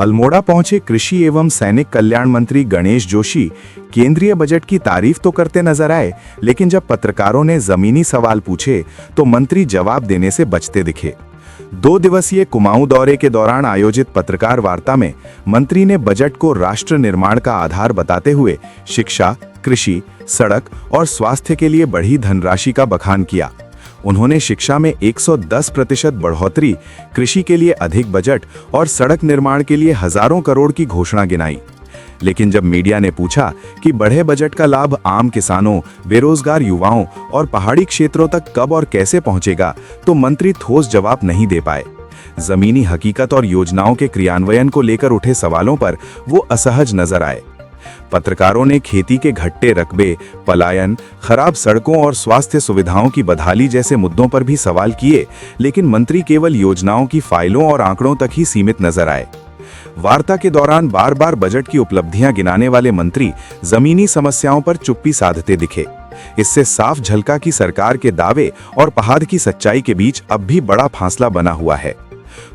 अल्मोड़ा पहुंचे कृषि एवं सैनिक कल्याण मंत्री गणेश जोशी केंद्रीय बजट की तारीफ तो करते नजर आए, लेकिन जब पत्रकारों ने जमीनी सवाल पूछे तो मंत्री जवाब देने से बचते दिखे। 2 दिवसीय कुमाऊं दौरे के दौरान आयोजित पत्रकार वार्ता में मंत्री ने बजट को राष्ट्र निर्माण का आधार बताते हुए शिक्षा, कृषि, सड़क और स्वास्थ्य के लिए बढ़ी धनराशि का बखान किया। उन्होंने शिक्षा में 110% बढ़ोतरी, कृषि के लिए अधिक बजट और सड़क निर्माण के लिए हजारों करोड़ की घोषणा गिनाई। लेकिन जब मीडिया ने पूछा कि बढ़े बजट का लाभ आम किसानों, बेरोजगार युवाओं और पहाड़ी क्षेत्रों तक कब और कैसे पहुंचेगा, तो मंत्री ठोस जवाब नहीं दे पाए। जमीनी हकीकत और योजनाओं के क्रियान्वयन को लेकर उठे सवालों पर वो असहज नजर आए। पत्रकारों ने खेती के घटते रकबे, पलायन, खराब सड़कों और स्वास्थ्य सुविधाओं की बदहाली जैसे मुद्दों पर भी सवाल किए, लेकिन मंत्री केवल योजनाओं की फाइलों और आंकड़ों तक ही सीमित नजर आए। वार्ता के दौरान बार बार बजट की उपलब्धियां गिनाने वाले मंत्री जमीनी समस्याओं पर चुप्पी साधते दिखे। इससे साफ झलका कि सरकार के दावे और पहाड़ की सच्चाई के बीच अब भी बड़ा फासला बना हुआ है।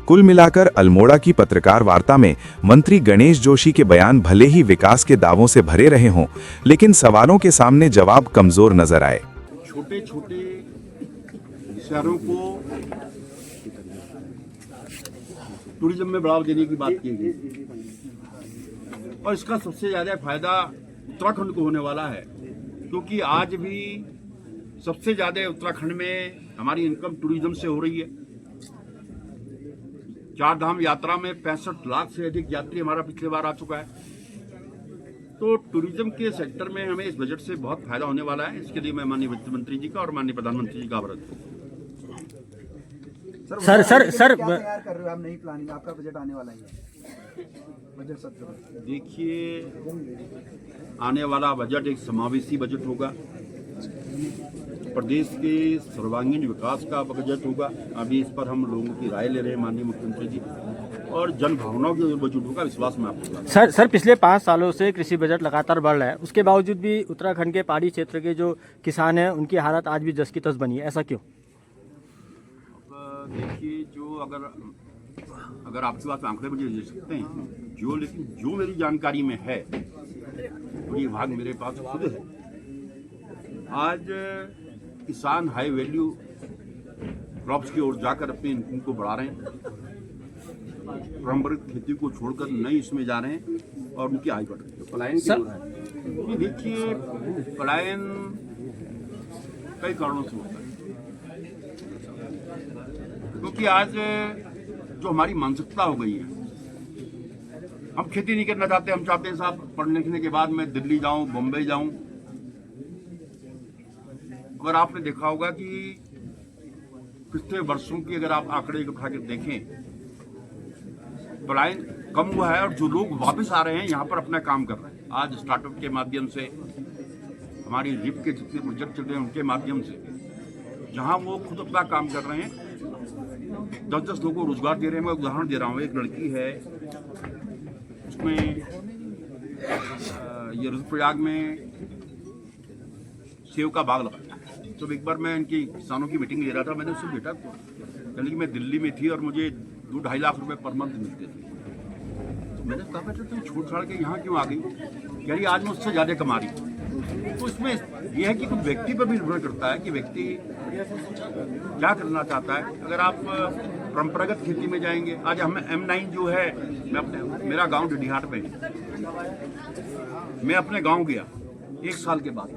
कुल मिलाकर अल्मोड़ा की पत्रकार वार्ता में मंत्री गणेश जोशी के बयान भले ही विकास के दावों से भरे रहे हों, लेकिन सवालों के सामने जवाब कमजोर नजर आए। छोटे छोटे शहरों को टूरिज्म में बढ़ावा देने की बात की गई और इसका सबसे ज्यादा फायदा उत्तराखंड को होने वाला है, क्योंकि आज भी सबसे ज्यादा उत्तराखंड में हमारी इनकम टूरिज्म से हो रही है। 4 धाम यात्रा में 65 लाख से अधिक यात्री हमारा पिछले बार आ चुका है। तो टूरिज्म के सेक्टर में हमें इस बजट से बहुत फायदा होने वाला है। इसके लिए मैं माननीय वित्त मंत्री जी का और माननीय प्रधानमंत्री जी का आभार व्यक्त करता हूं। सर क्या तैयार कर रहे हो आप? नई प्लानिंग, आपका बजट आने वाला है, बजट सत्र। देखिए, आने वाला बजट एक समावेशी बजट होगा, प्रदेश के सर्वांगीण विकास का बजट होगा। अभी इस पर हम लोगों की राय ले रहे हैं माननीय मुख्यमंत्री जी, और जन भावनाओं के बजट होगा, विश्वास में आपको। सर पिछले 5 सालों से कृषि बजट लगातार बढ़ रहा है, उसके बावजूद भी उत्तराखंड के पहाड़ी क्षेत्र के जो किसान हैं उनकी हालत आज भी जस की तस बनी है, ऐसा क्यों? देखिए, जो अगर आपके पास आंकड़े मुझे दे सकते हैं, लेकिन जो मेरी जानकारी में है, ये भाग मेरे पास खुद है। आज किसान हाई वैल्यू क्रॉप्स की ओर जाकर अपनी इनकम को बढ़ा रहे हैं, पारंपरिक खेती को छोड़कर नई इसमें जा रहे हैं और उनकी आय बढ़ रही है। पलायन की ओर है। ये देखिए, पलायन कई कारणों से होता है, क्योंकि आज जो हमारी मानसिकता हो गई है, हम खेती नहीं करना चाहते। हम चाहते हैं साहब पढ़ लिखने के बाद मैं दिल्ली जाऊं, बम्बई जाऊं। अगर आपने देखा होगा कि पिछले वर्षों की अगर आप आंकड़े उठा के देखें, पलायन कम हुआ है और जो लोग वापस आ रहे हैं यहाँ पर अपना काम कर रहे हैं। आज स्टार्टअप के माध्यम से, हमारी रिप के जितने प्रोजेक्ट चल रहे हैं उनके माध्यम से, जहाँ वो खुद अपना काम कर रहे हैं, 10-10 लोगों को रोजगार दे रहे हैं। मैं उदाहरण दे रहा हूँ, एक लड़की है, उसमें ये रुद्रप्रयाग में सेव का बाग लगा। तो एक बार मैं इनकी किसानों की मीटिंग ले रहा था, मैंने उससे बेटा यानी कि मैं दिल्ली में थी और मुझे 2-2.5 लाख रुपए पर मंथ मिलते थे। तो मैंने कहा बेटा तुम छोड़ छाड़ के यहाँ क्यों आ गई? कह रही आज मैं उससे ज़्यादा कमा रही हूँ। तो इसमें यह है कि कुछ व्यक्ति पर भी निर्भर करता है कि व्यक्ति क्या करना चाहता है। अगर आप परंपरागत खेती में जाएंगे, आज हम M9 जो है, मेरा गाँव डिडीहाट में है, मैं अपने गाँव गया 1 साल के बाद,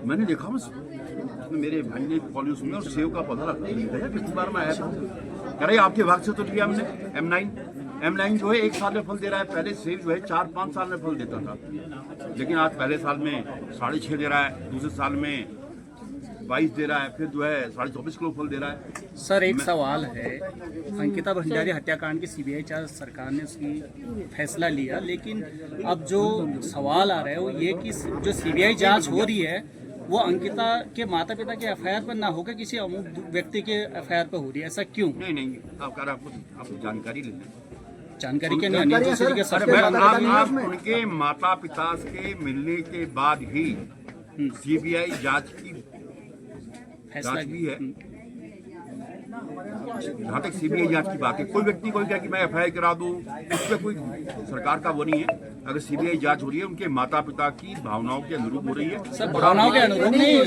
मैंने देखा मेरे भाई ने पॉलिस में और सेव का पौधा रखा है। पिछली बार मैं आया था, कह रहे आपके भाग से तो लिया हमने। M9 जो है 1 साल में फल दे रहा है। पहले सेव जो है 4-5 साल में फल देता था, लेकिन आज पहले साल में 6.5 दे रहा है, दूसरे साल में 22 दे रहा है, फिर जो है 24.5 किलो फल दे रहा है। सर एक सवाल है, अंकिता भंडारी हत्याकांड की सीबीआई जांच सरकार ने उसकी फैसला लिया, लेकिन अब जो सवाल आ रहा है वो ये कि जो सीबीआई जांच हो रही है वो अंकिता के माता पिता के एफआईआर पर ना होकर किसी अमुक व्यक्ति के एफआईआर पर हो रही है, ऐसा क्यों? नहीं, आपको जानकारी लेना, जानकारी के नहीं, आप उनके माता पिता के मिलने के बाद ही सीबीआई जांच की फैसला भी है। जहाँ तक सीबीआई जांच की बात है, कोई व्यक्ति कोई कहे कि मैं एफआईआर करा दूं, उसमें कोई सरकार का वो नहीं है। अगर सीबीआई जांच हो रही है, उनके माता पिता की भावनाओं के अनुरूप हो रही है। सब भावनाओं के अनुरूप नहीं,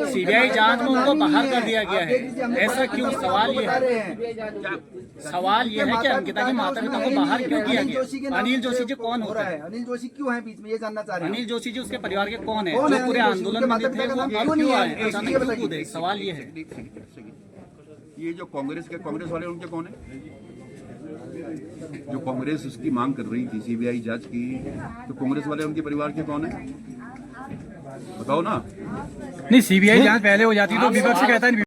सीबीआई जांच में उनको बाहर कर दिया गया है। ऐसा क्यों? सवाल ये है कि अंकिता के माता पिता को बाहर क्यों किया गया? अनिल जोशी जी कौन होता है? अनिल जोशी क्यों है बीच में, ये जानना चाह रहे हैं। अनिल जोशी जी उसके परिवार के कौन है? जो पूरे आंदोलन में थे वो अब क्यों आए? अचानक क्यों कूदे? सवाल ये है। ये जो कांग्रेस वाले उनके कौन है? जो कांग्रेस उसकी मांग कर रही थी सीबीआई जांच की, तो कांग्रेस वाले उनके परिवार के कौन है? बताओ ना। नहीं, सीबीआई जांच पहले हो जाती तो विपक्ष कहता है